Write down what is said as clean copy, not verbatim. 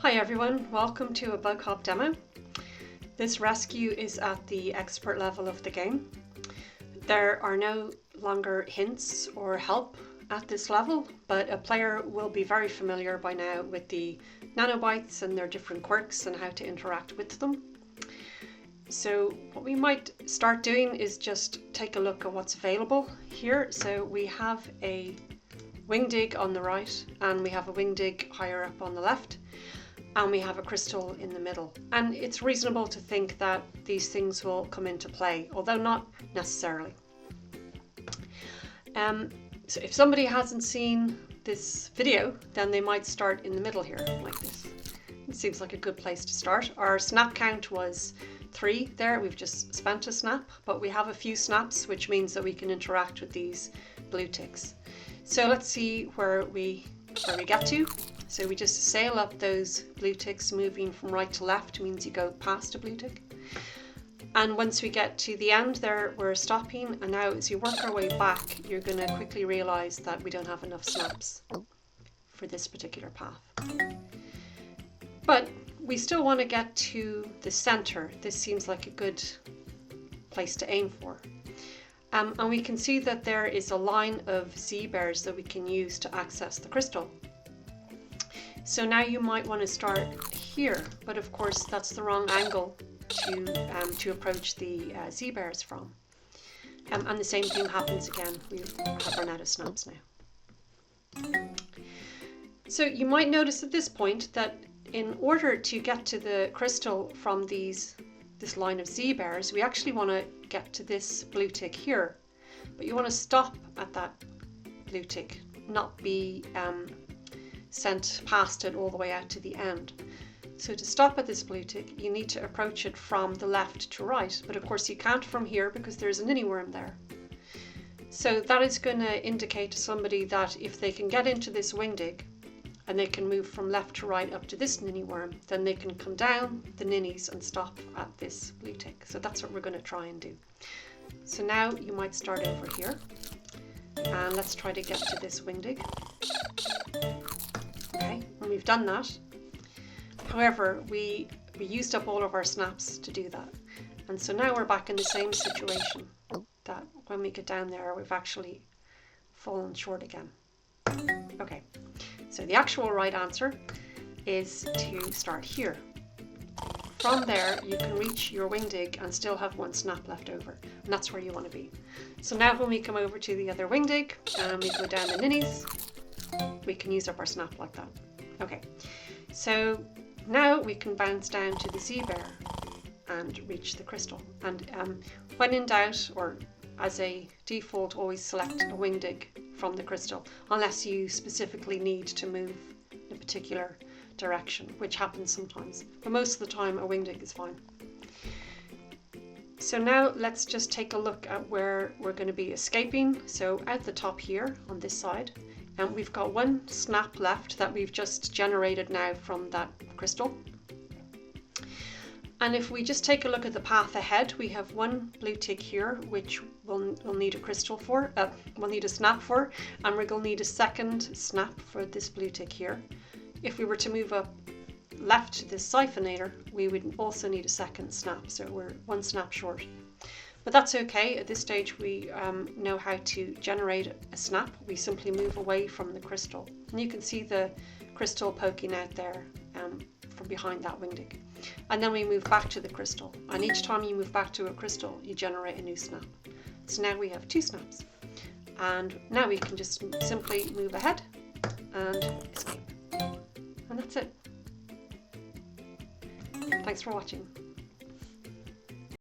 Hi everyone, welcome to a Bug Hop demo. This rescue is at the expert level of the game. There are no longer hints or help at this level, but a player will be very familiar by now with the nanobites and their different quirks and how to interact with them. So what we might start doing is just take a look at what's available here. So we have a Wingdig on the right and we have a Wingdig higher up on the left. And we have a crystal in the middle. And it's reasonable to think that these things will come into play, although not necessarily. So if somebody hasn't seen this video, then they might start in the middle here, like this. It seems like a good place to start. Our snap count was 3 there. We've just spent a snap, but we have a few snaps, which means that we can interact with these blue ticks. So let's see where we get to. So we just sail up those blue ticks, moving from right to left means you go past a blue tick. And once we get to the end there, we're stopping. And now as you work our way back, you're going to quickly realize that we don't have enough snaps for this particular path. But we still want to get to the center. This seems like a good place to aim for. And we can see that there is a line of Z-bears that we can use to access the crystal. So now you might want to start here, but of course that's the wrong angle to approach the Z-bears from. And the same thing happens again. We have run out of snaps now. So you might notice at this point that in order to get to the crystal from this line of Z-bears, we actually want to get to this blue tick here. But you want to stop at that blue tick, not be sent past it all the way out to the end. So to stop at this blue tick, you need to approach it from the left to right, but of course you can't from here because there's an Ninnyworm there. So that is going to indicate to somebody that if they can get into this Wingdig and they can move from left to right up to this Ninnyworm, then they can come down the ninnies and stop at this blue tick. So that's what we're going to try and do. So now you might start over here and let's try to get to this Wingdig. Okay, and we've done that. However, we used up all of our snaps to do that. And so now we're back in the same situation, that when we get down there, we've actually fallen short again. Okay, so the actual right answer is to start here. From there, you can reach your Wingdig and still have 1 snap left over. And that's where you want to be. So now when we come over to the other Wingdig and we go down the ninnies, we can use up our snap like that. Okay, so now we can bounce down to the Z-bear and reach the crystal. And when in doubt, or as a default, always select a Wingdig from the crystal, unless you specifically need to move in a particular direction, which happens sometimes. But most of the time, a Wingdig is fine. So now let's just take a look at where we're going to be escaping. So at the top here on this side, and we've got 1 snap left that we've just generated now from that crystal. And if we just take a look at the path ahead, we have 1 blue tick here, which we'll need a crystal for, we'll need a snap for, and we're going to need a second snap for this blue tick here. If we were to move up left to this siphonator, we would also need a second snap, so we're 1 snap short. But that's okay. At this stage, we know how to generate a snap. We simply move away from the crystal. And you can see the crystal poking out there from behind that Wingdig. And then we move back to the crystal. And each time you move back to a crystal, you generate a new snap. So now we have 2 snaps. And now we can just simply move ahead and escape. And that's it. Thanks for watching.